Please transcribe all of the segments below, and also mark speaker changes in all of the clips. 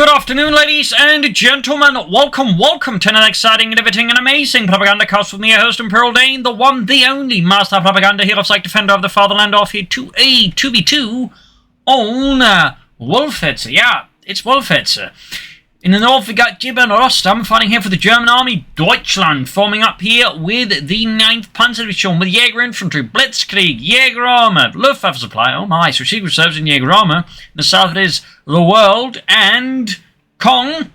Speaker 1: Good afternoon, ladies and gentlemen. Welcome to an exciting, innovating, and amazing Propagandacast with me, your host, Imperial Dane, the one, the only Master of Propaganda, hero, psych, defender of the fatherland, off here to a 2v2 on Wolfheze. Yeah, it's Wolfheze. In the north, we got Jibber and Rostam fighting here for the German army. Deutschland forming up here with the 9th Panzer Division with Jaeger infantry, Blitzkrieg, Jaeger Armour, Luftwaffe supply. Oh my, so secret reserves in Jaeger Armour. In the south, it is the world and Kong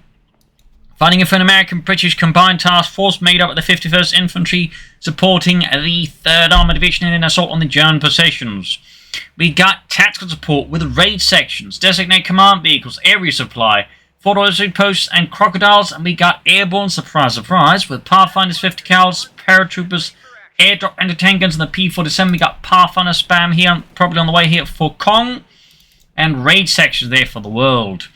Speaker 1: fighting for an American-British combined task force made up of the 51st Infantry supporting the 3rd Armour Division in an assault on the German positions. We got tactical support with raid sections, designate command vehicles, area supply, Fort Oswald posts and crocodiles, and we got airborne, surprise, with Pathfinders, 50 cals, paratroopers, airdrop anti-tank guns, and the P-47. We got Pathfinder spam here, probably on the way here for Kong, and raid sections there for the world.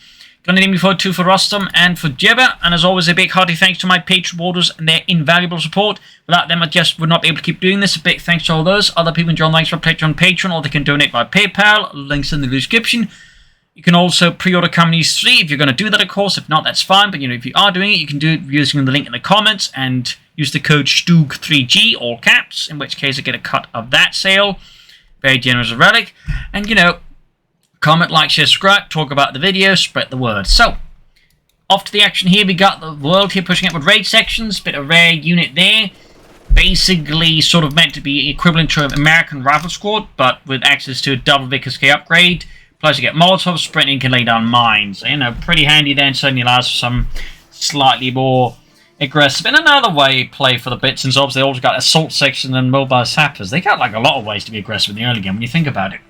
Speaker 1: Gonna need me for 2 for Rostam and for Jibber, and as always, a big hearty thanks to my Patreon supporters and their invaluable support. Without them, I just would not be able to keep doing this. A big thanks to all those. Other people enjoy links for Patreon, or they can donate by PayPal. Links in the description. You can also pre-order Companies 3 if you're going to do that, of course. If not, that's fine. But, if you are doing it, you can do it using the link in the comments and use the code STUG3G, all caps, in which case I get a cut of that sale. Very generous of relic. And, comment, like, share, subscribe, talk about the video, spread the word. So, off to the action here. We got the world here pushing up with raid sections. Bit of rare unit there. Basically, sort of meant to be equivalent to an American Rifle Squad, but with access to a double Vickers K upgrade. Plus, you get Molotov, sprinting, can lay down mines. Pretty handy there, and certainly allows for some slightly more aggressive, in another way, play for the bits and obs. They also got assault section and mobile sappers. They got like a lot of ways to be aggressive in the early game when you think about it.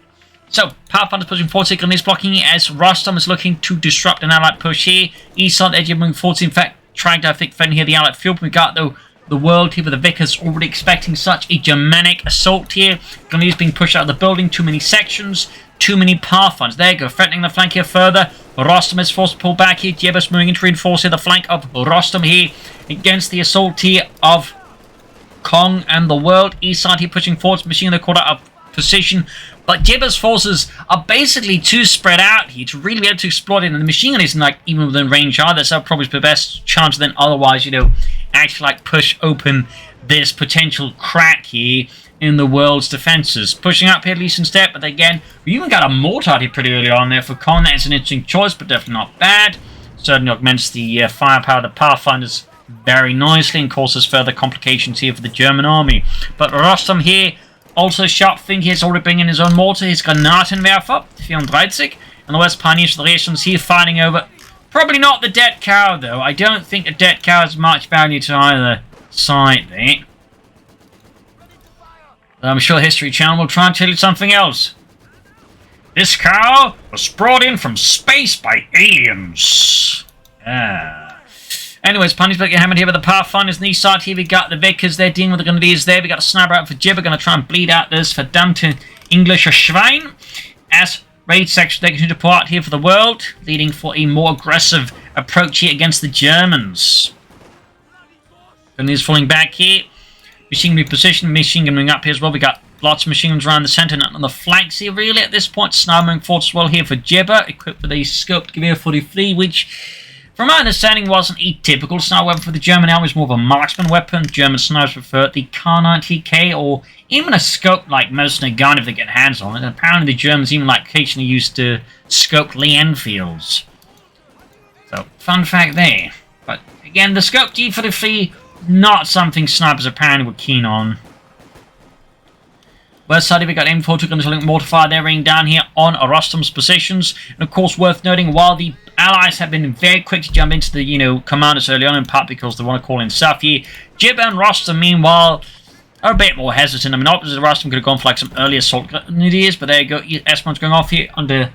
Speaker 1: So, Pathfinder's pushing forward, Sickle is blocking it as Rostam is looking to disrupt an allied push here. East side edge moving forward, in fact, trying to, defend here the allied field. We got, though, the world here with the Vickers already expecting such a Germanic assault here. Gunneers being pushed out of the building, too many sections. Too many Pathfinders. There you go, threatening the flank here further. Rostam is forced to pull back here. Jibber's moving in to reinforce here the flank of Rostam here against the assault here of Kong and the world. East side here pushing forward, machine gun caught out of position. But Jibber's forces are basically too spread out here to really be able to exploit it. And the machine gun isn't even within range either, so probably the best chance then otherwise, actually push open this potential crack here in the world's defenses. Pushing up here at least in step, but again, we even got a mortar here pretty early on there for Kong. That's an interesting choice, but definitely not bad. Certainly augments the firepower of the Pathfinders very nicely and causes further complications here for the German army. But Rostam here, also sharp thing, he's already bringing his own mortar, his Granatenwerfer, 34, and the West Pioneers Federations here fighting over. Probably not the dead cow, though. I don't think the dead cow has much value to either side there. I'm sure History Channel will try and tell you something else. This cow was brought in from space by aliens. Anyways, Pioneers get hammered here with the Pathfinders. On the east side here, we got the Vickers. They're dealing with the Grenadiers there. We got a sniper out for Jibber. Going to try and bleed out this verdammte Englische Schwein. As raid section, they continue to pull out here for the world, leading for a more aggressive approach here against the Germans. Grenadiers falling back here. Machine gun repositioned, machine gun moving up here as well. We got lots of machine guns around the centre and on the flanks here, really, at this point. Sniper moving forward as well here for Jibber, equipped with a scoped Gewehr 43, which, from my understanding, wasn't a typical sniper weapon for the German army. It was more of a marksman weapon. German snipers prefer the Carnage or even a scope like most Nagant if they get hands on it. And apparently the Germans even occasionally used to scoped Lee Enfields. So, fun fact there. But, again, the scoped G43, not something snipers apparently were keen on. West side, we got aim for, took until mortar fire there, raining down here on Rostam's positions. And of course, worth noting, while the Allies have been very quick to jump into the, commanders early on, in part because they want to call in stuff here, Jibber and Rostam, meanwhile, are a bit more hesitant. I mean, opposite Rostam could have gone for some early assault grenadiers, but there you go. S1's going off here under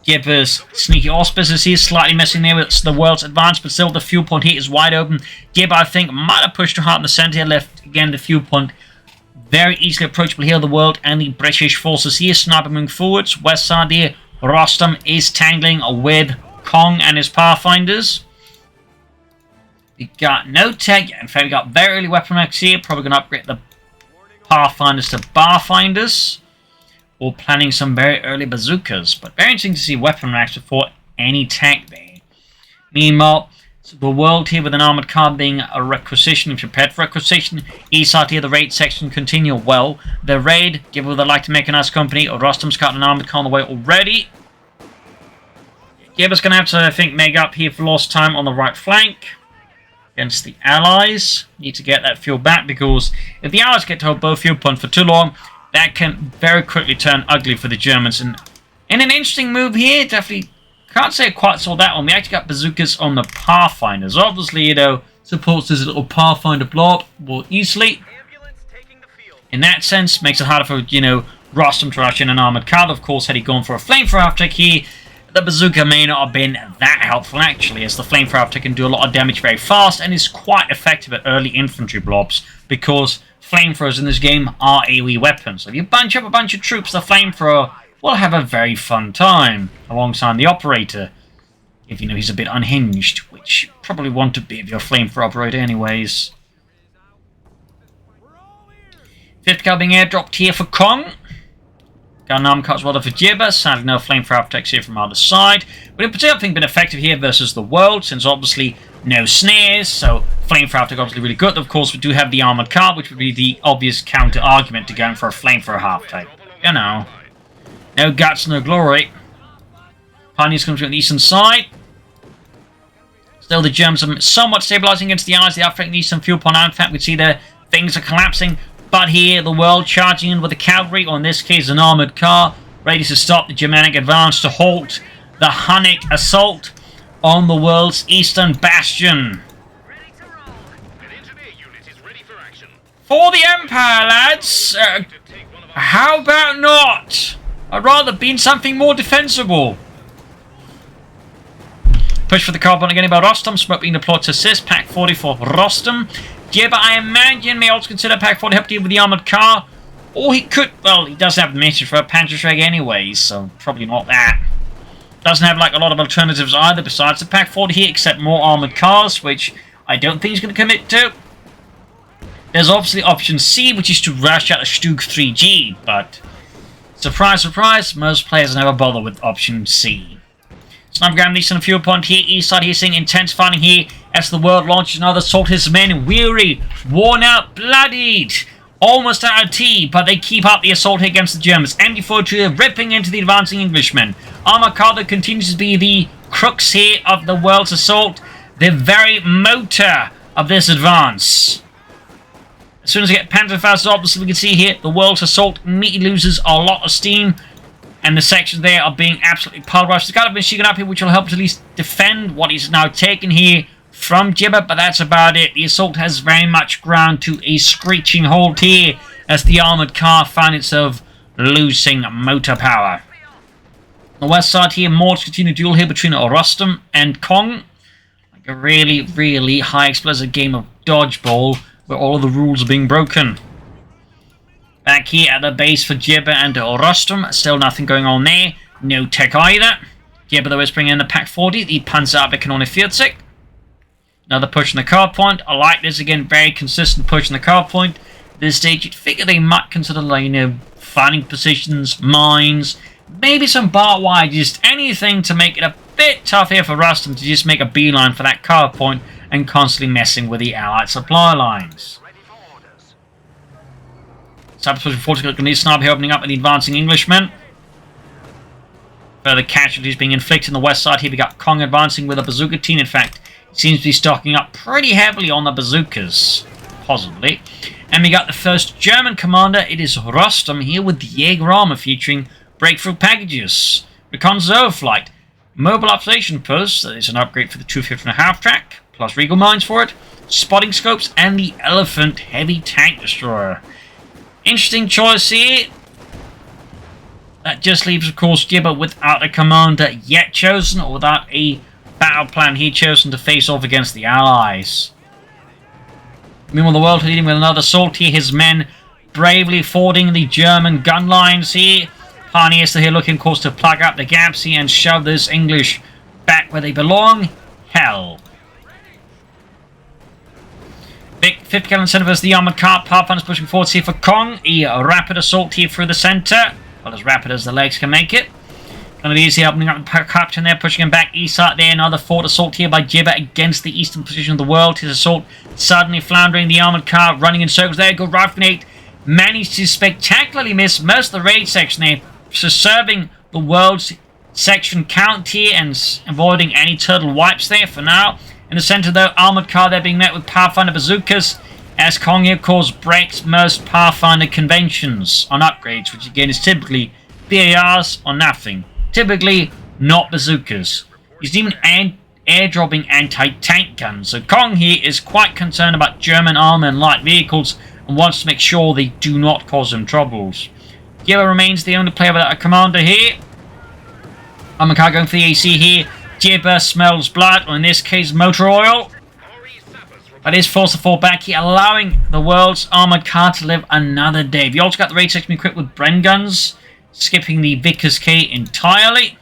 Speaker 1: Jibber's sneaky auspices here, slightly messing there with the world's advance, but still the fuel point here is wide open. Jibber, I think, might have pushed too hard in the centre here, left again the fuel point very easily approachable here, the world and the British forces here. Sniper moving forwards. West side here, Rostam is tangling with Kong and his Pathfinders. We got no tech yet. In fact, we got very early weapon racks here. Probably going to upgrade the Pathfinders to Barfinders. Or planning some very early bazookas. But very interesting to see weapon racks before any tech there. Meanwhile, the world here with an armoured car being a requisition, prepared for requisition. East side here, the raid section continue well. The raid, Jibber with a light mechanized company, or Rostam's got an armoured car on the way already. Jibber's going to have to, I think, make up here for lost time on the right flank against the Allies. Need to get that fuel back, because if the Allies get to hold both fuel points for too long, that can very quickly turn ugly for the Germans. And in an interesting move here, definitely can't say I quite saw that one. We actually got bazookas on the Pathfinders. Obviously, supports this little Pathfinder blob more easily. In that sense, makes it harder for, Rostam to rush in an armoured car. Of course, had he gone for a flamethrower uptake here, the bazooka may not have been that helpful, actually, as the flamethrower uptake can do a lot of damage very fast and is quite effective at early infantry blobs, because flamethrowers in this game are AoE weapons. So if you bunch up a bunch of troops, the flamethrower will have a very fun time alongside the operator. If he's a bit unhinged, which you probably want to be if you're a flamethrower operator anyways. 5th car being airdropped here for Kong. Got an arm cut as well for Jibber. Sadly, no flamethrower uptakes here from either side. But in particular, I think been effective here versus the world, since obviously no snares, so flamethrower uptake obviously really good. Of course, we do have the armored car, which would be the obvious counter argument to going for a flamethrower half-take. No guts, no glory. Pioneers comes from the eastern side. Still, the Germans are somewhat stabilizing against the Allies. They are affecting the eastern fuel point. In fact, we see their things are collapsing. But here, the world charging in with the cavalry, or in this case, an armoured car, ready to stop the Germanic advance, to halt the Hunnic assault on the world's eastern bastion. For the Empire, lads! How about not? I'd rather be in something more defensible. Push for the car point again by Rostam. Smoke being deployed to assist. Pack 40 for Rostam. Jibber, I imagine, may also consider Pack 40 help deal with the armoured car. Or he could, well, he does have the message for a Panzerschreck anyways, so probably not that. Doesn't have, a lot of alternatives either besides the Pack 40 here, except more armoured cars, which I don't think he's going to commit to. There's obviously option C, which is to rush out a Stug 3G, but surprise, surprise, most players never bother with option C. Sniper ground eastern fuel point here, east side here, seeing intense fighting here as the world launches another assault. His men weary, worn out, bloodied, almost out of tea, but they keep up the assault here against the Germans. MD-42 ripping into the advancing Englishmen. Armour car that continues to be the crux here of the world's assault, the very motor of this advance. As soon as we get Panzerfaust, obviously we can see here the world's assault immediately loses a lot of steam, and the sections there are being absolutely pulverized. There's got a machine gun up here which will help to at least defend what is now taken here from Jibber, but that's about it. The assault has very much ground to a screeching halt here as the armoured car found itself losing motor power. On the west side here, more continued duel here between Rostam and Kong. Like a really, really high explosive game of dodgeball where all of the rules are being broken. Back here at the base for Jibber and Rostam, still nothing going on there. No tech either. Jibber though is bringing in the Pack 40, the Panzerabwehrkanone 40. Another push on the car point. I like this again, very consistent push on the car point. At this stage, you'd figure they might consider, finding positions, mines, maybe some barbed wire, just anything to make it a bit tough here for Rostam to just make a beeline for that car point and constantly messing with the Allied supply lines. Subposition 40 grenade sniper opening up with the advancing Englishmen. Further casualties being inflicted on the west side here. We got Kong advancing with a bazooka team. In fact, it seems to be stocking up pretty heavily on the bazookas. Possibly. And we got the first German commander. It is Rostam here with the Jaeger Armour featuring breakthrough packages. Recon flight. Mobile observation post. That is an upgrade for the 250.5 track. Plus Regal mines for it. Spotting scopes and the Elephant heavy tank destroyer. Interesting choice here. That just leaves, of course, Jibber without a commander yet chosen, or without a battle plan here chosen to face off against the Allies. Meanwhile, the world leading with another assault here. His men bravely fording the German gun lines here. Pioneers here looking, of course, to plug up the gaps here and shove this English back where they belong. Hell. Big 50 gallon center versus the armored car. Pathfinder's pushing forward here for Kong. A rapid assault here through the center. Well, as rapid as the legs can make it. Grenadiers here opening up the captain there, pushing him back east side there. Another fort assault here by Jibber against the eastern position of the world. His assault suddenly floundering. The armoured car running in circles there. Good rifle grenade. Managed to spectacularly miss most of the raid section there. So serving the world's section count here and avoiding any turtle wipes there for now. In the centre though, armoured car there being met with Pathfinder bazookas. As Kong here, of course, breaks most Pathfinder conventions on upgrades, which again is typically BARs or nothing. Typically not bazookas. He's even airdropping anti-tank guns. So Kong here is quite concerned about German armour and light vehicles and wants to make sure they do not cause him troubles. Jibber remains the only player without a commander here. Armoured car going for the AC here. Jibber smells blood, or in this case motor oil. But is forced to fall back here, allowing the world's armoured car to live another day. We also got the raid section equipped with Bren guns, skipping the Vickers K entirely.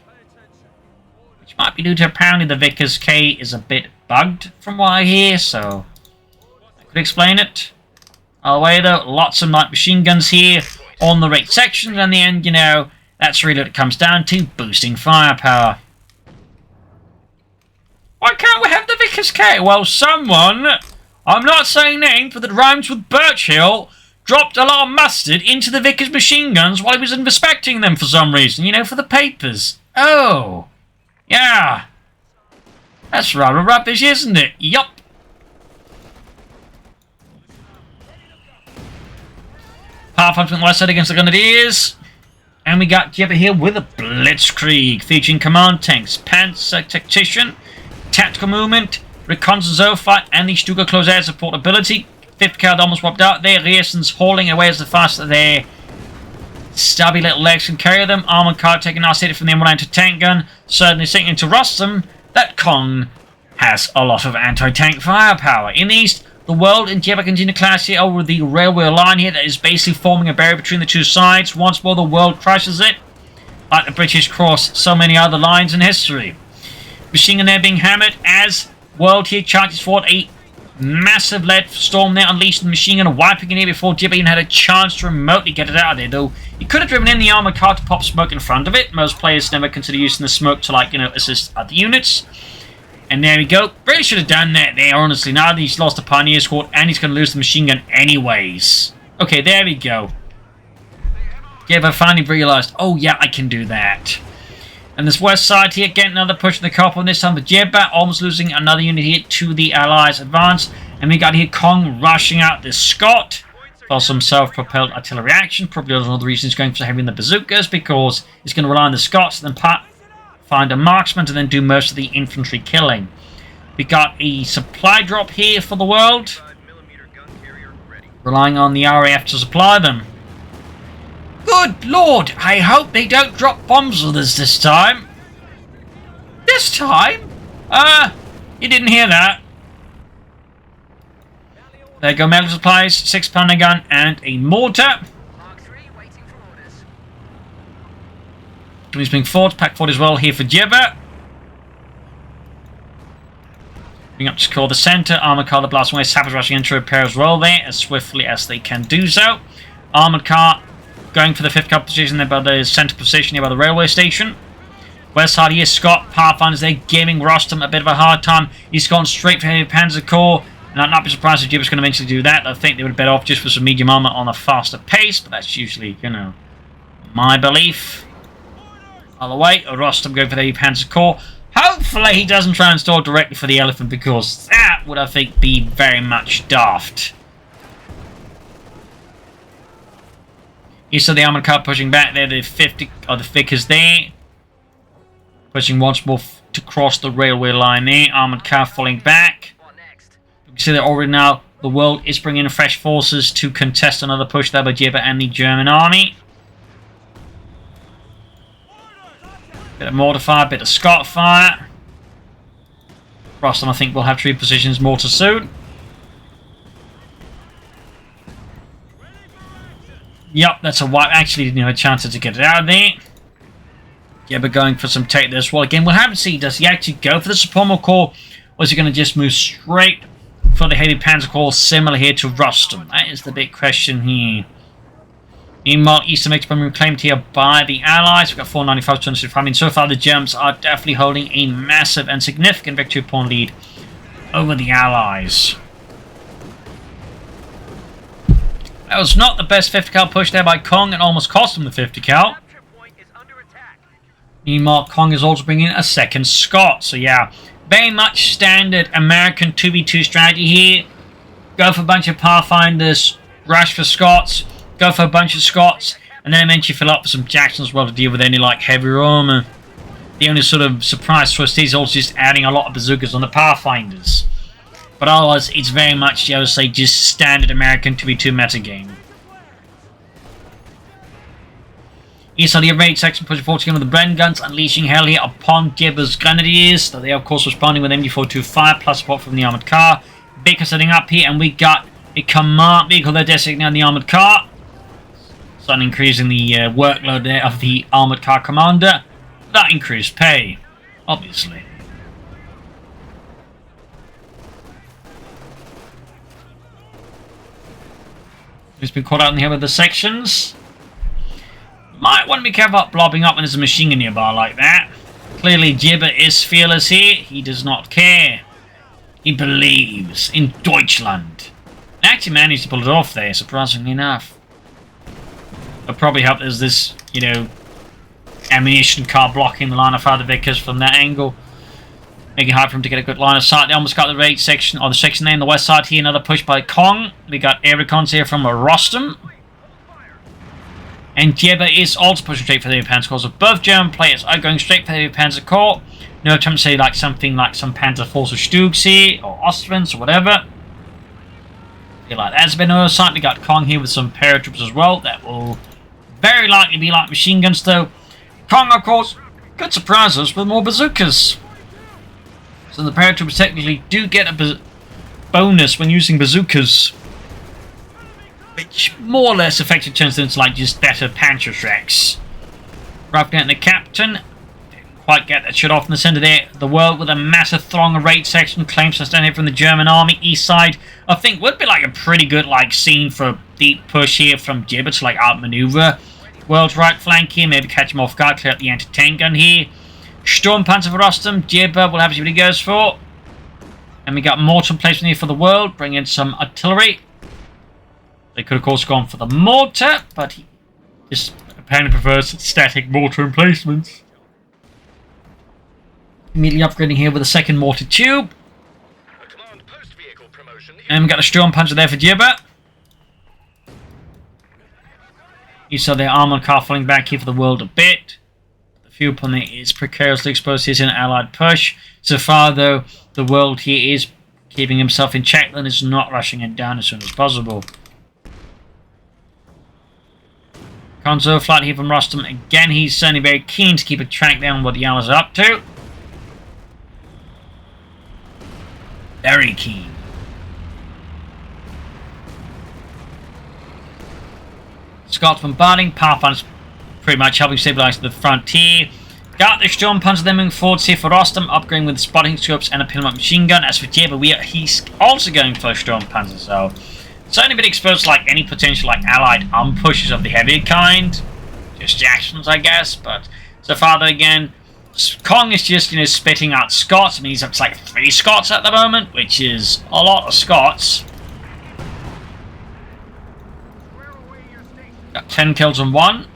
Speaker 1: Which might be due to apparently the Vickers K is a bit bugged from what I hear, so I could explain it. All the way though, lots of light machine guns here on the raid section, and in the end, you know, that's really what it comes down to, boosting firepower. Why can't we have the Vickers K? Well, someone, I'm not saying name, but that rhymes with Birchill, dropped a lot of mustard into the Vickers machine guns while he was inspecting them for some reason, you know, for the papers. Oh, yeah. That's rather rubbish, isn't it? Yup. Pathfinder on the west side against the Grenadiers. And we got Jibber here with a Blitzkrieg, featuring command tanks, Panzer Tactician, tactical movement, reconnaissance overflight, and the Stuka close air support ability. 5th card almost wiped out there. Rierson's hauling away as the faster their stubby little legs can carry them. Armored car taking our city from the M1 anti-tank gun. Certainly sinking to Rostam that Kong has a lot of anti-tank firepower. In the east, the world in Jibber continue clash here over the railway line here that is basically forming a barrier between the two sides. Once more the world crushes it, like the British cross so many other lines in history. Machine gun there being hammered as world here charges forward a massive lead storm there, unleashed the machine gun, wiping it here before Jibber even had a chance to remotely get it out of there, though he could have driven in the armored car to pop smoke in front of it. Most players never consider using the smoke to, like, you know, assist other units. And there we go. Really should have done that there, honestly. Now that he's lost the Pioneer Squad and he's going to lose the machine gun anyways. Okay, there we go. Jibber finally realised, oh yeah, I can do that. And this west side here, getting another push in the copper, and this time the Jibber almost losing another unit here to the Allies' advance. And we got here Kong rushing out this Scot for some self-propelled artillery action. Probably one of the reasons he's going for having the bazookas, because he's going to rely on the Scots, then find a marksman, and then do most of the infantry killing. We got a supply drop here for the world, relying on the RAF to supply them. Good lord, I hope they don't drop bombs with us this time. This time? You didn't hear that. There go medical supplies, 6-pounder gun, and a mortar. He's being fought, pack fought as well here for Jibber. Bring up to score the centre, armoured car, the blasting away, sappers rushing into repair as well there, as swiftly as they can do so. Armoured car going for the 5th car position there by the centre position here by the railway station. West side here, Scott, Pathfinders there, giving Rostam a bit of a hard time. He's gone straight for heavy Panzer Corps. And I'd not be surprised if Jibber's going to eventually do that. I think they would have better off just for some medium armour on a faster pace, but that's usually, you know, my belief. Other way, Rostam going for the heavy Panzer Corps. Hopefully he doesn't try and install directly for the Elephant, because that would, I think, be very much daft. You saw the armoured car pushing back there, the 50 or the Vickers there. Pushing once more to cross the railway line there. Armoured car falling back. You can see that already now the world is bringing in fresh forces to contest another push there by Jibber and the German army. Bit of mortar fire, bit of Scot fire. Rostam, I think, will have to reposition his mortar soon. Yup, that's a wipe. Actually, didn't have a chance to get it out of there. Jibber going for some take this. Well, again, we'll have to see. Does he actually go for the Supremo Corps, or is he going to just move straight for the heavy Panzer Corps, similar here to Rostam? That is the big question here. Meanwhile, Eastern makes been reclaimed here by the Allies. We've got 495 to 265. I mean, so far the Germans are definitely holding a massive and significant victory point lead over the Allies. That was not the best 50 cal push there by Kong and almost cost him the 50 cal. Meanwhile, Kong is also bringing a second Scot. So yeah, very much standard American 2v2 strategy here. Go for a bunch of Pathfinders, rush for Scots, go for a bunch of Scots, and then eventually fill up with some Jacksons as well to deal with any like heavy armor. The only sort of surprise twist is also just adding a lot of bazookas on the Pathfinders. But otherwise, it's very much, I would say, just standard American 2v2 metagame. East on the raid section pushing forward with the Bren guns, unleashing hell here upon Jibber's Grenadiers. So they are, of course, responding with MG425 plus support from the armored car. Baker setting up here, and we got a command vehicle there designated on the armored car. So increasing the workload there of the armored car commander. That increased pay, obviously. He's been caught out in here with the sections. Might want to be careful about blobbing up when there's a machine gun nearby like that. Clearly Jibber is fearless here. He does not care. He believes in Deutschland. And actually managed to pull it off there, surprisingly enough. It'll probably help there's this, you know, ammunition car blocking the line of fire of the Vickers from that angle. Making it hard for him to get a good line of sight. They almost got the raid section, or the section there on the west side here. Another push by Kong. We got air recons here from Rostam. And Jibber is also pushing straight for the heavy panzer corps. So both German players are going straight for the heavy panzer corps. No attempt to say like something like some Panzer Force or Stugs here, or Austrians, or whatever. Feel like that's been oversight. We got Kong here with some paratroops as well. That will very likely be like machine guns though. Kong, of course, could surprise us with more bazookas. So the paratroopers technically do get a bonus when using bazookas. Which more or less effectively turns into like just better Panzerschrecks. Roughing out the captain. Didn't quite get that shot off in the centre there. The world with a massive throng of raid section claims to stand here from the German army. East side, I think, would be like a pretty good like scene for a deep push here from Jibber to like outmaneuver. World's right flank here, maybe catch him off guard, clear out the anti-tank gun here. Storm Panzer for Rostam. Jibber will have to see what he goes for. And we got mortar placement here for the world. Bring in some artillery. They could, of course, gone for the mortar, but he just apparently prefers static mortar emplacements. Immediately upgrading here with a second mortar tube. And we got a Storm Puncher there for Jibber. You saw their armored car falling back here for the world a bit. The fuel pump there is precariously exposed here to an allied push. So far, though, the world here is keeping himself in check and is not rushing it down as soon as possible. Console flight here from Rostam. Again, he's certainly very keen to keep a track down on what the Allies are up to. Very keen. Scots bombarding. Pathfinder's pretty much helping stabilise the frontier. Got the Storm Panzer then moving forward here for Rostam, upgrading with spotting scopes and a pin-up machine gun. As for Jibber, he's also going for a Storm Panzer, so certainly been exposed to like any potential like allied arm pushes of the heavier kind. Just Jacksons, I guess, but so far though again, Kong is just, you know, spitting out Scots. I mean, he's up to like 3 Scots at the moment, which is a lot of Scots. Got 10 kills on 1.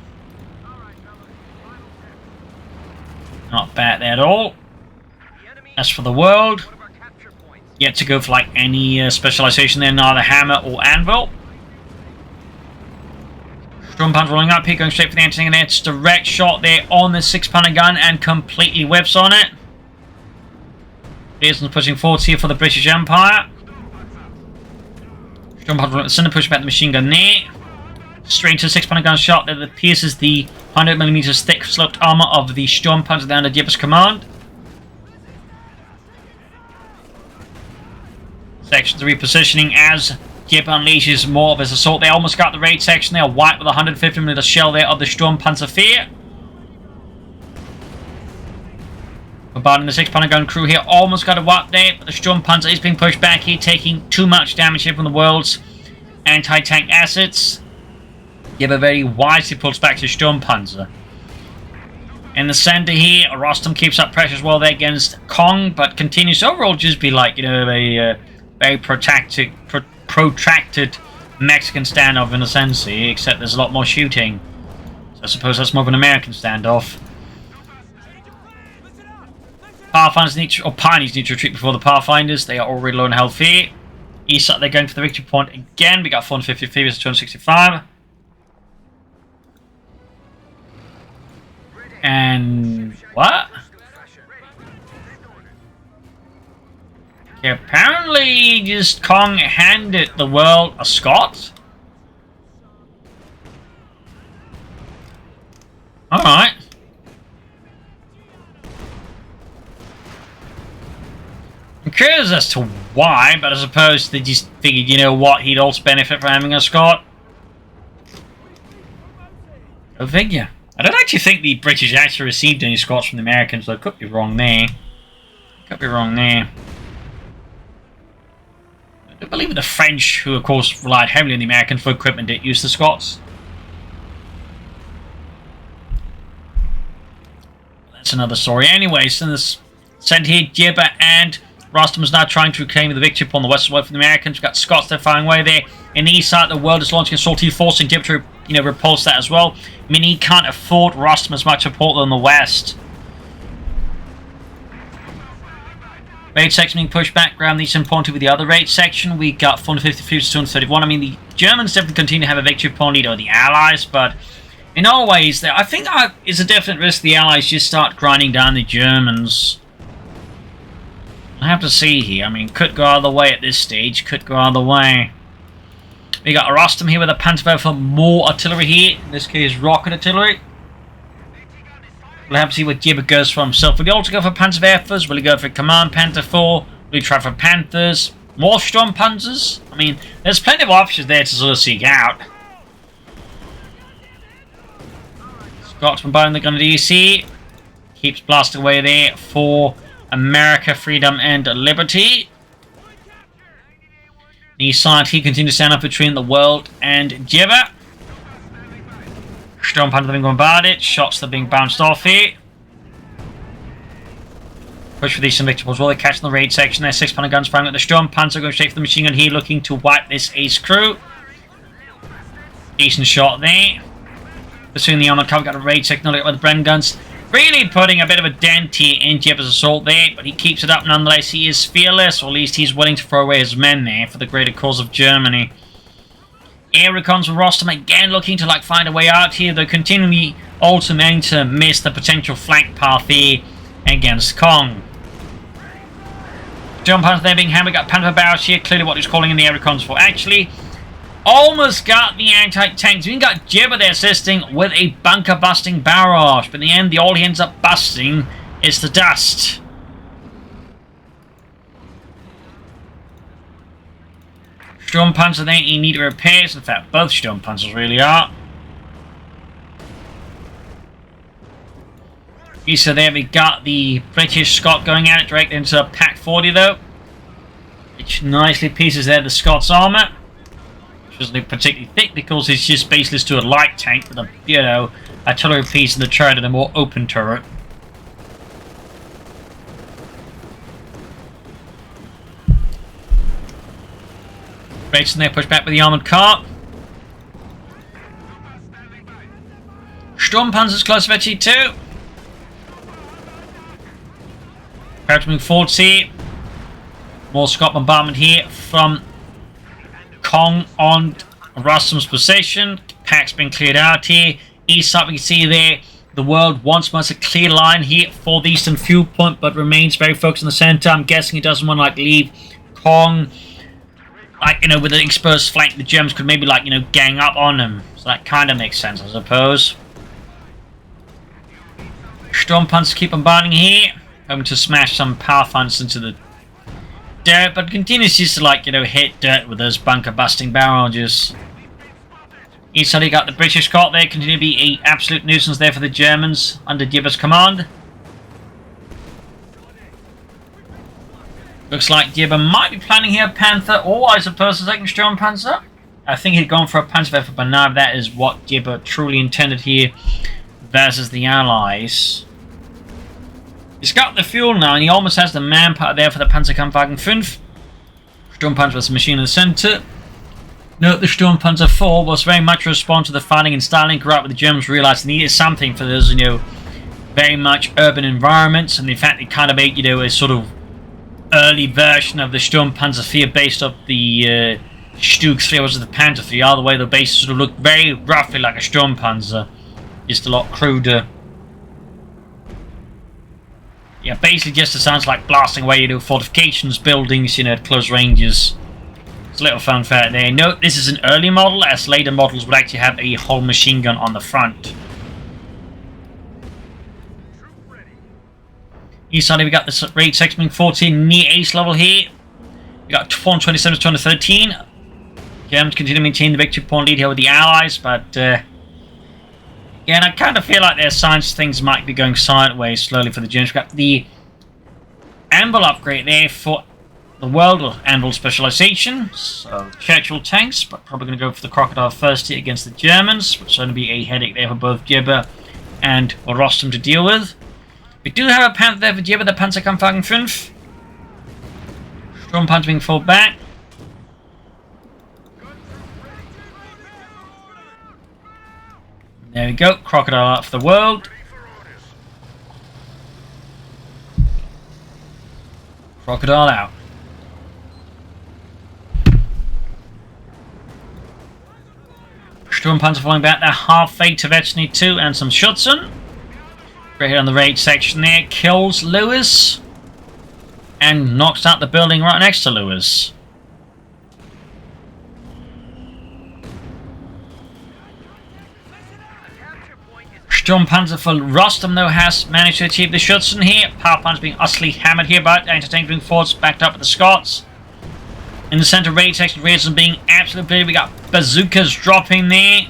Speaker 1: Not bad there at all. As for the world, yet to go for like any specialization there, neither hammer or anvil. Storm Panzer rolling up here, going straight for the anti-tank, and it's direct shot there on the 6-pounder gun and completely whips on it. Pearson's pushing forwards here for the British Empire. Storm Panzer rolling up the center, pushing back the machine gun there. Straight to the 6-pounder gun shot there that pierces the 100mm thick sloped armor of the Storm Panzer there under Jibber's command. Sections repositioning as Jibber unleashes more of his assault. They almost got the raid section there, wiped with a 150mm shell there of the Storm Panzer IV. Bombarding the 6-pounder gun crew here, almost got a wipe there, but the Storm Panzer is being pushed back here, taking too much damage here from the world's anti-tank assets. Jibber very wisely pulls back to Sturmpanzer. In the center here, Rostam keeps up pressure as well there against Kong, but continues to overall just be like, a very protracted Mexican standoff in a sense here, except there's a lot more shooting. So I suppose that's more of an American standoff. Pathfinders need to, or Pioneers need to retreat before the Pathfinders. They are already low on health here. East side, they're going for the victory point again. We got 453 versus 265. And what? Okay, apparently just Kong handed the world a Scot. Alright. I'm curious as to why, but I suppose they just figured, you know what, he'd also benefit from having a Scot. Go figure. I don't actually think the British actually received any Scots from the Americans, though. Could be wrong there. Could be wrong there. I believe the French, who of course relied heavily on the Americans for equipment, did use the Scots. That's another story. Anyways, in this center here, Jibber and Rostam is now trying to reclaim the victory upon the western wall from the Americans. We've got Scots there firing away there. In the east side, the world is launching assault, forcing Jibber to, repulse that as well. I mean, he can't afford Rostam as much support than the west. Raid section being pushed back. Ground needs some point with the other raid section. We got 453 to 231. I mean, the Germans definitely continue to have a victory point lead over the Allies, but in all ways, I think it's a definite risk the Allies just start grinding down the Germans. I have to see here. I mean, could go either way at this stage. Could go either way. We got Rostam here with a Panzer for more artillery here. In this case, rocket artillery. We'll have to see what Jibber goes for himself. Will he also go for Panzerwerfers? Will he go for Command Panther 4? Will he try for Panthers? More Sturmpanzers? I mean, there's plenty of options there to sort of seek out. Scotsman buying the gun at DC. Keeps blasting away there for America, freedom, and liberty. The side he continues to stand up between the world and Jibber. Sturmpanzer being bombarded. Shots that are being bounced off here. Push for these victims as well. They're catching the raid section there. 6-pounder guns firing at the Sturmpanzer. Going straight for the machine gun here, looking to wipe this ace crew. Decent shot there. Pursuing the armored car, we've got a raid section with the Bren guns. Really putting a bit of a dent here in Jibber's assault there, but he keeps it up nonetheless. He is fearless, or at least he's willing to throw away his men there for the greater cause of Germany. Air recons from Rostam again looking to find a way out here, though continually also managing to miss the potential flank path here against Kong. Sturmpanzer there being hammered, got Panther barrels here, clearly what he's calling in the air recons for. Actually, almost got the anti-tanks. We got Jibber there assisting with a bunker-busting barrage. But in the end, all he ends up busting is the dust. Sturmpanzer there in need of repairs. In fact, both Sturmpanzers really are. So there we got the British Scot going at it direct into Pack 40 though. Which nicely pieces there the Scots armour. Doesn't look particularly thick because it's just baseless to a light tank with a, artillery piece in the turret and a more open turret. Racing there, pushed back with the armoured car. Sturmpanzer's close to too. Perhaps moving forward, see. More Scot bombardment here from Kong on Rostam's position. Pack's been cleared out here. East side, we can see there the world once more has a clear line here for the eastern fuel point, but remains very focused on the center. I'm guessing he doesn't want to leave Kong, with an exposed flank. The Germans could maybe gang up on him. So that kind of makes sense, I suppose. Sturmpanzer keep bombarding here, hoping to smash some Pathfinders into the dirt, but continues just to hit dirt with those bunker busting barrages. East side, you got the British Scot there, continue to be a absolute nuisance there for the Germans under Jibber's command. Looks like Jibber might be planning here Panther, or I suppose a second Sturmpanzer. I think he'd gone for a Panzerwerfer, but now that is what Jibber truly intended here versus the Allies. He's got the fuel now, and he almost has the manpower there for the Panzerkampfwagen 5. Sturmpanzer was the machine in the center. Note the Sturmpanzer 4 was very much a response to the fighting in Stalingrad, where the Germans realized they needed something for those, very much urban environments, and in fact it kind of made, a sort of early version of the Sturmpanzer 4 based off the Stug 3 was the Panzer 3. All the way the base sort of looked very roughly like a Sturmpanzer, just a lot cruder. Yeah, basically just it sounds like blasting away, fortifications, buildings, at close ranges. It's a little fun fact there. Note, this is an early model, as later models would actually have a whole machine gun on the front. East side, we got the Raid Section 14 near ace level here. We got 427 to 213. Germans continue to maintain the victory point lead here with the Allies, but yeah, and I kind of feel like there's signs things might be going sideways slowly for the Germans. We've got the Anvil upgrade there for the World Anvil specialization. So Churchill tanks, but probably going to go for the Crocodile first here against the Germans, which is going to be a headache there for both Jibber and Rostam to deal with. We do have a Panther there for Jibber, the Panzerkampfwagen 5. Sturmpanzer being fought back. There we go, Crocodile out for the World. Crocodile out. Sturmpanzer falling back there, half fate to Vetchny 2 and some Schutzen. Right here on the raid section there, kills Lewis and knocks out the building right next to Lewis. Sturmpanzer for Rostam, though, has managed to achieve the Schutzen here. Power plants being utterly hammered here, but anti-tank being forced backed up with the Scots. In the center, raid section raids being absolutely bleeding. We got bazookas dropping there,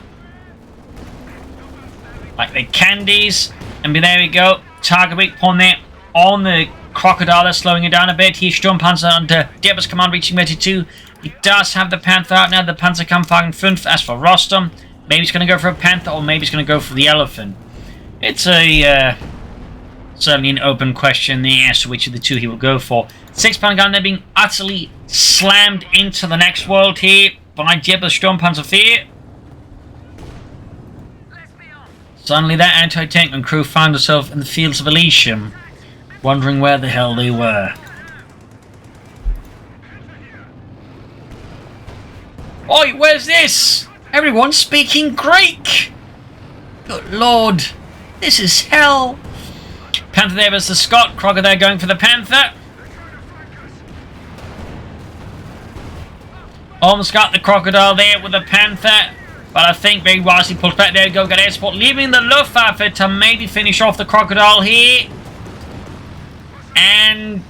Speaker 1: like the candies. And there we go. Target weak point there on the Crocodile. That's slowing it down a bit. Here, Sturmpanzer under Jibber's command reaching 32. He does have the Panther out now. The Panzerkampfwagen 5. As for Rostam, maybe he's going to go for a Panther, or maybe he's going to go for the Elephant. It's a certainly an open question there as to which of the two he will go for. 6-pound gun there being utterly slammed into the next world here by Jibber's Sturmpanzer 4. Suddenly that anti-tank and crew found herself in the fields of Elysium, wondering where the hell they were. Oi, where's this? Everyone's speaking Greek! Good lord, this is hell! Panther there was the Scot, Crocodile going for the Panther. Almost got the Crocodile there with the Panther, but I think very wisely pulls back. There we go, got air support, leaving the Luftwaffe to maybe finish off the Crocodile here. And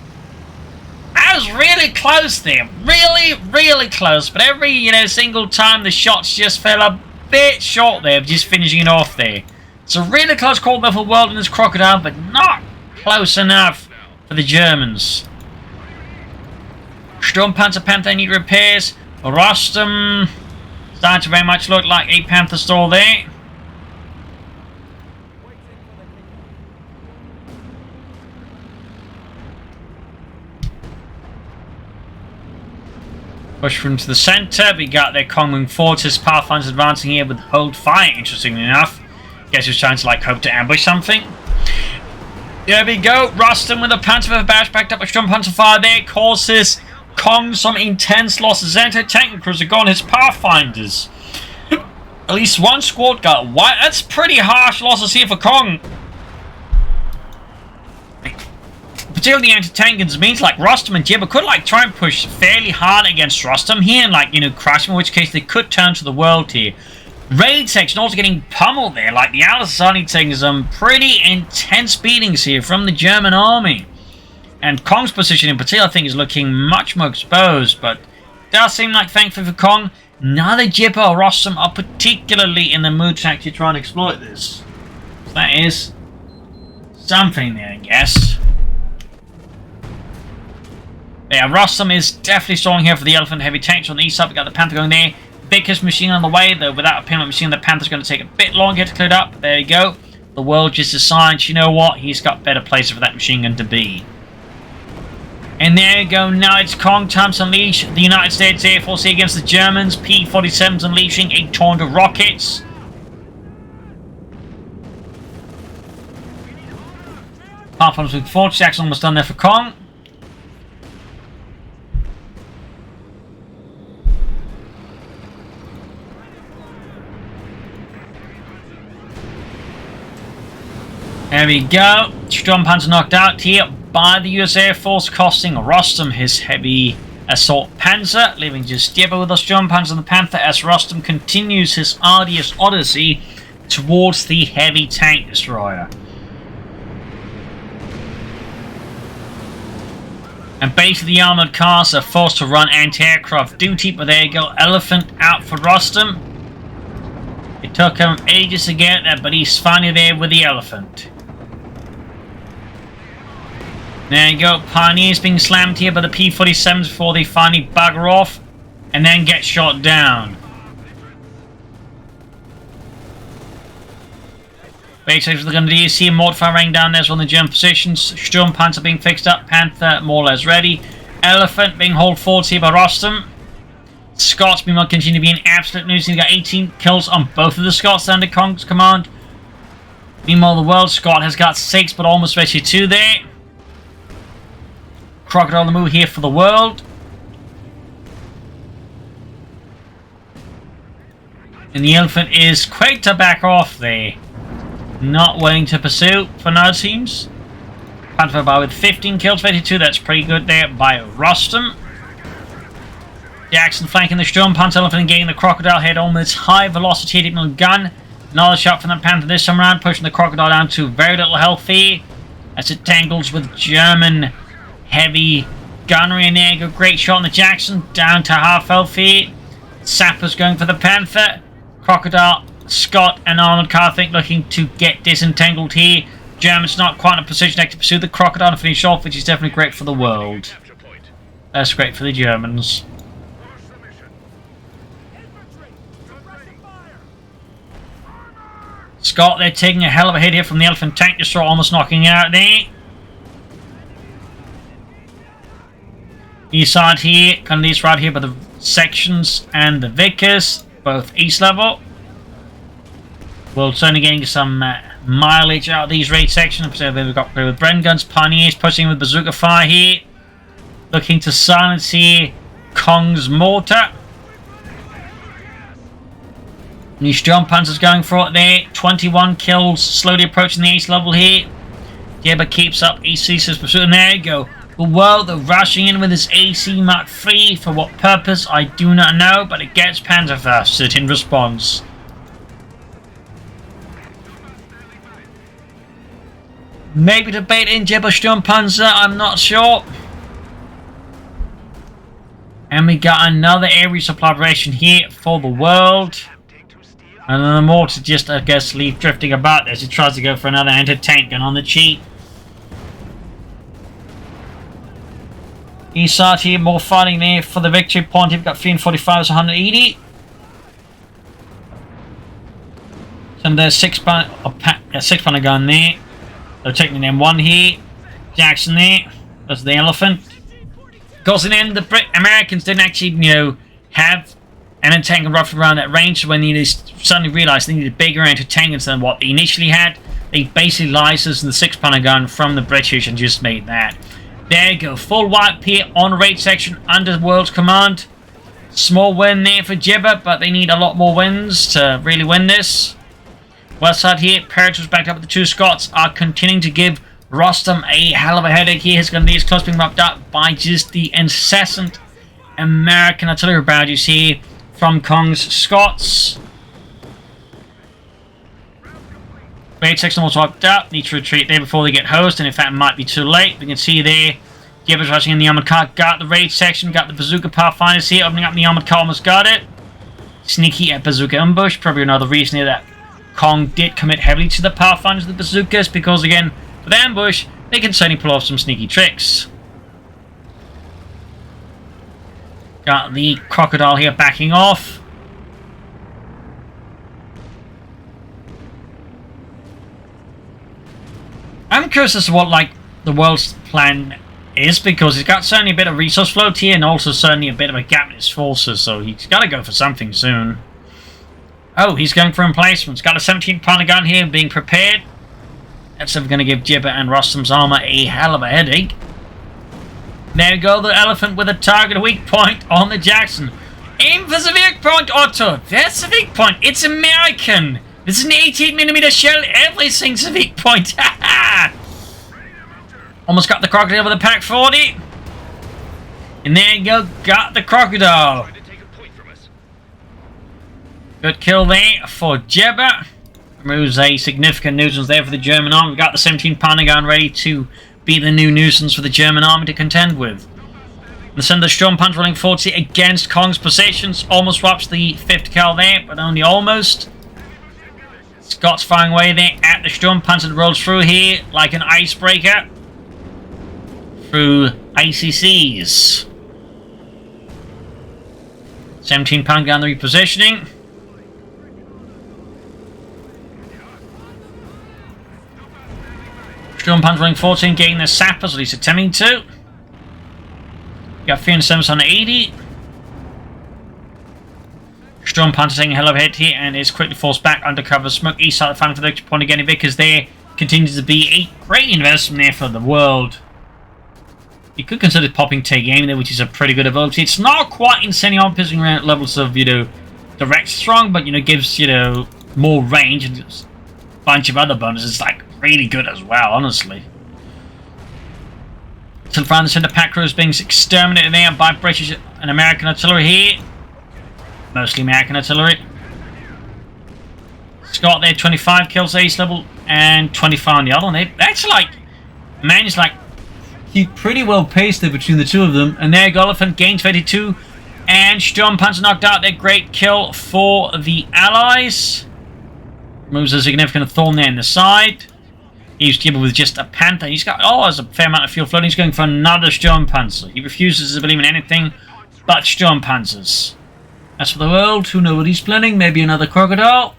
Speaker 1: I was really close there, really close, but every single time the shots just fell a bit short there of just finishing it off there. It's a really close call there for World and this Crocodile, but not close enough for the Germans. Sturmpanzer Panther need repairs. Rostam starting to very much look like a Panther stall there. Push through into the centre. We got their Kongming forces. Pathfinders advancing here with hold fire, interestingly enough. Guess he was trying to hope to ambush something. There we go. Rostam with a Panzer bash backed up a Sturmpanzer fire there. Causes Kong some intense losses. Anti-tank crews are gone. His Pathfinders. At least one squad got wiped. That's pretty harsh losses here for Kong. Particularly the anti-tankers means Rostam and Jibber could try and push fairly hard against Rostam here and crush him, in which case they could turn to the world here. Raid section also getting pummeled there. The Allies are suddenly taking some pretty intense beatings here from the German army. And Kong's position in particular, I think, is looking much more exposed. But it does seem like, thankfully for Kong, neither Jibber or Rostam are particularly in the mood to actually try and exploit this. So that is something there, I guess. Yeah, Rostam is definitely stalling here for the Elephant heavy tanks on the east side. We got the Panther going there. Vickers machine on the way, though without a payload machine, the Panther's going to take a bit longer to clear it up. There you go. The world just decides, you know what, he's got better places for that machine gun to be. And there you go, now it's Kong time to unleash the United States Air Force here against the Germans. P-47s unleashing a torrent of rockets. Pathfinders with 4, Jackson almost done there for Kong. There we go. Sturmpanzer knocked out here by the US Air Force, costing Rostam his heavy assault panzer, leaving just Jibber with the Sturmpanzer and the Panther as Rostam continues his arduous odyssey towards the heavy tank destroyer. And basically the armoured cars are forced to run anti-aircraft duty, but there you go, Elephant out for Rostam. It took him ages to get there, but he's finally there with the Elephant. There you go, Pioneers being slammed here by the P-47s before they finally bugger off and then get shot down. Basically, we're going to do see Mortifier raining down there on the German positions. Sturmpanzer being fixed up, Panther more or less ready. Elephant being hauled forward here by Rostam. Scots meanwhile continue to be an absolute nuisance. He got 18 kills on both of the Scots under Kong's command. Meanwhile, the World Scot has got 6, but almost ready 2 there. Crocodile on the move here for the World. And the Elephant is quick to back off there. Not willing to pursue for now, it seems. Panther bar with 15 kills, 22. That's pretty good there by Rostam. Jackson flanking the Sturmpanzer, Elephant and getting the Crocodile head on with its high velocity additional gun. Another shot from the Panther this time around, pushing the Crocodile down to very little health here as it tangles with German heavy gunnery. And there you go, great shot on the Jackson, down to half health here. Sappers going for the Panther. Crocodile, Scott and armoured car, I think, looking to get disentangled here. Germans not quite in a position to pursue the Crocodile and finish off, which is definitely great for the World. That's great for the Germans. Scott, they're taking a hell of a hit here from the Elephant tank destroyer, almost knocking out there. East side here, kind of these right here by the sections and the Vickers, both east level. We're certainly getting some mileage out of these raid sections. We've got with Bren guns, Pioneers pushing with bazooka fire here, looking to silence here Kong's mortar. New Sturmpanzer's going for it there. 21 kills, slowly approaching the ace level here. Jibber keeps up EC's pursuit, and there you go. The World are rushing in with his AC Mark III. For what purpose, I do not know, but it gets Panzerfausted in response. Maybe to bait in Jibber Sturmpanzer, I'm not sure. And we got another air resupply operation here for the World. And then the mortar just, I guess, leave drifting about as he tries to go for another anti-tank gun on the cheap. East side here, more fighting there for the victory point. We've got 345s, 180. So there's 6-pounder gun there. They're taking them one here. Jackson there. That's the Elephant. Because in the end, the Americans didn't actually, you know, have an anti-tank roughly around that range. So when they suddenly realized they needed bigger anti-tanks than what they initially had, they basically licensed the 6-pounder gun from the British and just made that. There you go, full wipe here on raid section under World's command. Small win there for Jibber, but they need a lot more wins to really win this. West side here, Parrot was backed up with the 2 Scots, are continuing to give Rostam a hell of a headache here. He's going to be close being wrapped up by just the incessant American artillery barrages here from Kong's Scots. Raid section almost wiped up. Need to retreat there before they get hosed, and in fact it might be too late. We can see there Jibber's rushing in the armoured car. Got the raid section, got the bazooka pathfinders here, opening up the armoured car, almost got it. Sneaky at bazooka ambush. Probably another reason here that Kong did commit heavily to the pathfinders with the bazookas, because again, with ambush, they can certainly pull off some sneaky tricks. Got the Crocodile here backing off. curious as to what, like, the world's plan is, because he's got certainly a bit of resource float here and also certainly a bit of a gap in his forces, so he's got to go for something soon. Oh, he's going for emplacements. Got a 17-pounder gun here being prepared. That's going to give Jibber and Rostam's armor a hell of a headache. There we go, the elephant with a target weak point on the Jackson. Aim for the weak point, Otto. That's the weak point. It's American. This is an 18mm shell. Everything's a weak point. Almost got the crocodile with a Pack 40. And there you go, got the crocodile. Good kill there for Jibber. Removes a significant nuisance there for the German army. We've got the 17-pounder gun ready to be the new nuisance for the German army to contend with. The center Sturm Panzer rolling 40 against Kong's positions. Almost swaps the 5th cal there, but only almost. Scott's firing away there at the Sturm Panzer that rolls through here like an icebreaker. Through ICCs. 17-pounder gun repositioning. Sturm Panzer rolling 14 getting the sappers, at least attempting to. Got 307 on 80. Sturm Panzer taking a hell of a hit here and is quickly forced back under cover of smoke. East side of the final victory point again because there continues to be a great investment there for the world. You could consider popping take aim there, which is a pretty good ability. It's not quite insanely on pissing around levels of, you know, direct strong, but, you know, gives, you know, more range and a bunch of other bonuses. It's like really good as well, honestly. Till the front center pack crew is being exterminated there by British and American artillery here. Mostly American artillery. Scott there, 25 kills ace level and 25 on the other one. That's like, man, it's like, keep pretty well paced there between the two of them. And there, Elephant gains 32 and Sturm Panzer knocked out. Their great kill for the Allies. Moves a significant thorn there in the side. He's Jibber with just a Panther. He's got, oh, there's a fair amount of fuel floating. He's going for another Sturm Panzer. He refuses to believe in anything but Sturm Panzers. As for the world, who knows what he's planning? Maybe another crocodile.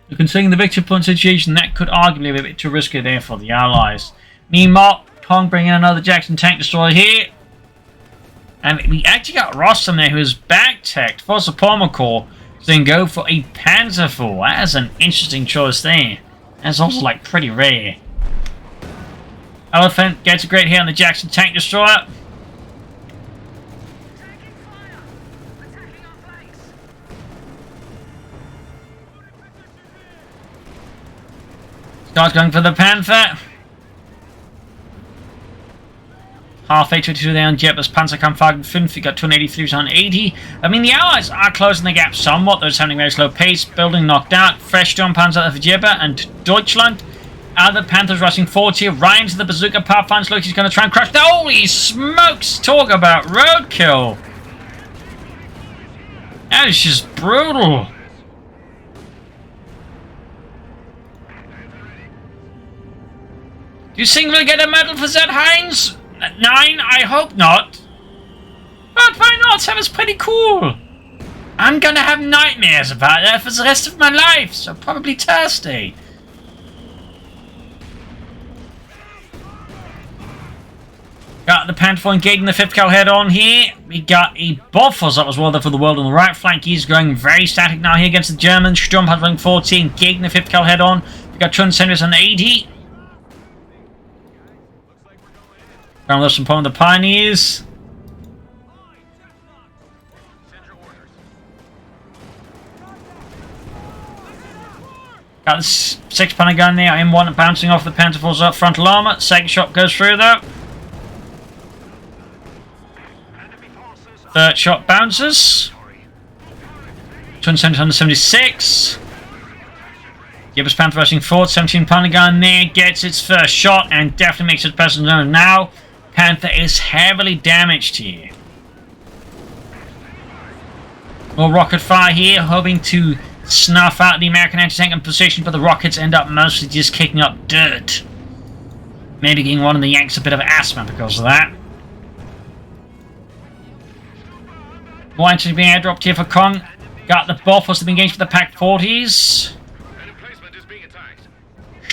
Speaker 1: But considering the victory point situation, that could arguably be a bit too risky there for the Allies. Meanwhile, Kong bringing another Jackson tank destroyer here. And we actually got Rostam there, who is back-teched for the Pommel Corps. So then go for a Panzer IV. That is an interesting choice there. That's also like pretty rare. Elephant gets a great hit on the Jackson tank destroyer. Scott's going for the Panther. Half 822 there on Jibber's Panzerkampf 5. You got 283 on 80. I mean, the Allies are closing the gap somewhat. They're just having a very slow pace. Building knocked out. Fresh Sturm Panzer for Jibber and Deutschland. Other Panthers rushing forward here. Right into the bazooka power finds. Look, he's going to try and crush. Holy smokes! Talk about roadkill. That is just brutal. Do you think we'll get a medal for that, Heinz? 9? I hope not. But why not? That was pretty cool. I'm gonna have nightmares about that for the rest of my life, so probably Thursday. Got the Panther engaging the 5th cal head on here. We got a Wolfheze up as well there for the world on the right flank. He's going very static now here against the Germans. Sturm Panzer 14 engaging the 5th cal head on. We got 200 on the 80. Ground left some point of the Pioneers. Got the 6-pounder gun there. M1 bouncing off the Panzer IV's up frontal armor. Second shot goes through though. Third shot bounces. 270 on the 76. Jibber's Panther rushing forward. 17-pounder gun there. Gets its first shot and definitely makes its presence known now. Panther is heavily damaged here. More rocket fire here, hoping to snuff out the American anti-tank in position, but the rockets end up mostly just kicking up dirt. Maybe giving one of the Yanks a bit of asthma because of that. More entries being airdropped here for Kong. Got the Wolfheze to be engaged with the Pack 40s.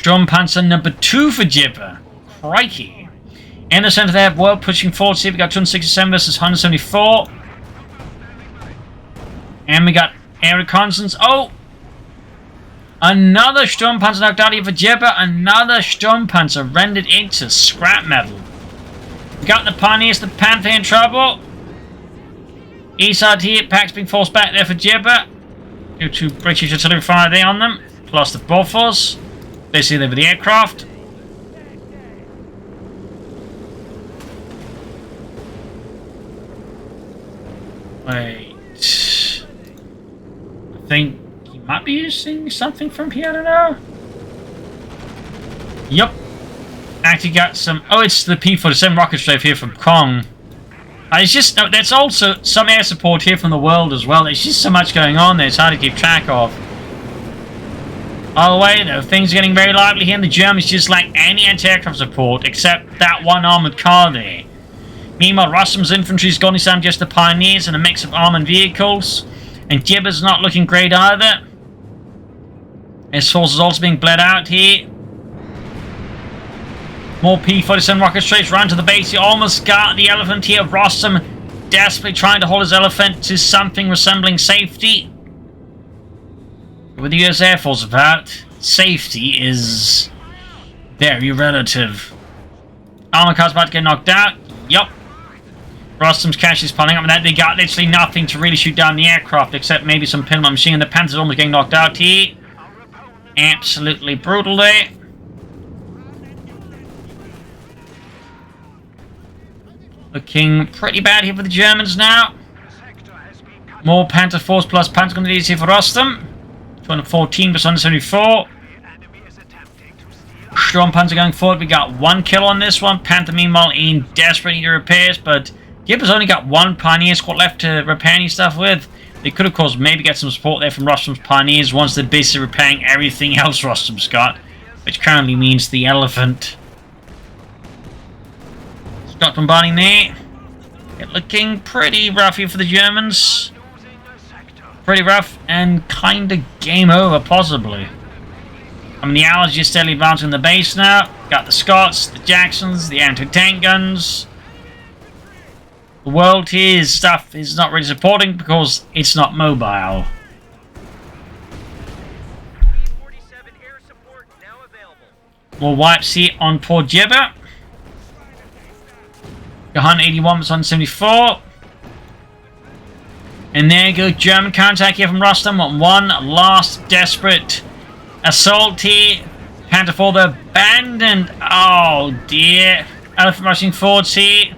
Speaker 1: Sturmpanzer number 2 for Jibber. Crikey. In the center there, world pushing forward. See, we got 267 versus 174. And we got air reconnaissance. Oh! Another Sturmpanzer knocked out here for Jibber. Another Sturmpanzer rendered into scrap metal. We got the Pioneers, the Panther in trouble. East side here, Pack's being forced back there for Jibber. Due to British artillery fire there on them. Plus the buffers. Basically they were the aircraft. Wait. I think he might be using something from here, I don't know. Yup. Actually got some... Oh, it's the P-47 rocket strafe here from Kong. It's just... No, there's also some air support here from the world as well. There's just so much going on there. It's hard to keep track of. All the way, though, things are getting very lively here in the Germans, just like any anti-aircraft support, except that one armoured car there. Meanwhile, Rostam's infantry's gone inside just the Pioneers and a mix of armoured vehicles. And Jibber's not looking great either. His force is also being bled out here. More P-47 rocket strafes run to the base. He almost got the elephant here. Rostam desperately trying to hold his elephant to something resembling safety. With the US Air Force about, safety is very relative. Armor car's about to get knocked out. Yup. Rostam's cash is piling up with that. They got literally nothing to really shoot down the aircraft except maybe some pinball machine. The Panther's almost getting knocked out here. Absolutely brutal there. Looking pretty bad here for the Germans now. More Panther Force plus Panther Grenadiers here for Rostam. 214 versus 174. Sturmpanzer going forward. We got 1 kill on this one. Panther meanwhile in desperate need of repairs, but Jibber's only got 1 Pioneer squad left to repair any stuff with. They could of course maybe get some support there from Rostam's Pioneers once they're basically repairing everything else Rostam's got, which currently means the elephant. Scott bombarding there. Looking pretty rough here for the Germans. Pretty rough and kind of game over, possibly. I mean, the Allies just steadily advancing the base now. Got the Scots, the Jacksons, the anti-tank guns. The world here's stuff is not really supporting because it's not mobile. More wipes here on poor Jibber. 181 was 174. And there you go, German counterattack here from Rostam on one last desperate assault here. Panther for the abandoned. Oh dear. Elephant rushing forwards here.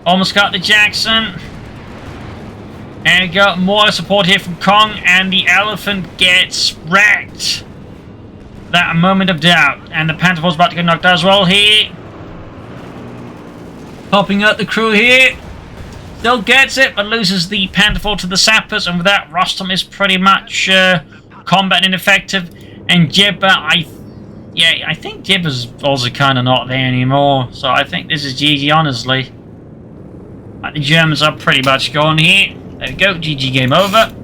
Speaker 1: Almost got the Jackson. And we got more support here from Kong, and the elephant gets wrecked. That a moment of doubt. And the Panther was about to get knocked out as well here. Popping out the crew here. Still gets it, but loses the Panther to the sappers, and with that, Rostam is pretty much combat ineffective. And Jibber, I think Jibber's also kind of not there anymore. So I think this is GG, honestly. The Germans are pretty much gone here. There we go, GG, game over.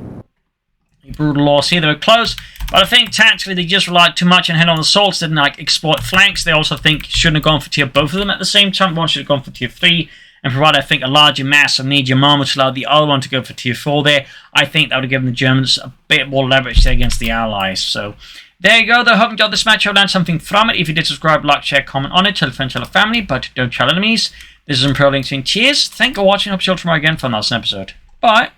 Speaker 1: A brutal loss here, they were close. But I think tactically they just relied too much on head-on assaults, didn't like exploit flanks. They also think shouldn't have gone for tier both of them at the same time. One should have gone for tier 3 and provided, I think, a larger mass of medium armor to allow the other one to go for tier 4 there. I think that would have given the Germans a bit more leverage there against the Allies. So there you go, though. Hope you enjoyed this match. I learned something from it. If you did, subscribe, like, share, comment on it. Tell a friend, tell a family, but don't tell enemies. This is Imperial Links saying cheers. Thank you for watching. Hope you all tomorrow again for another episode. Bye.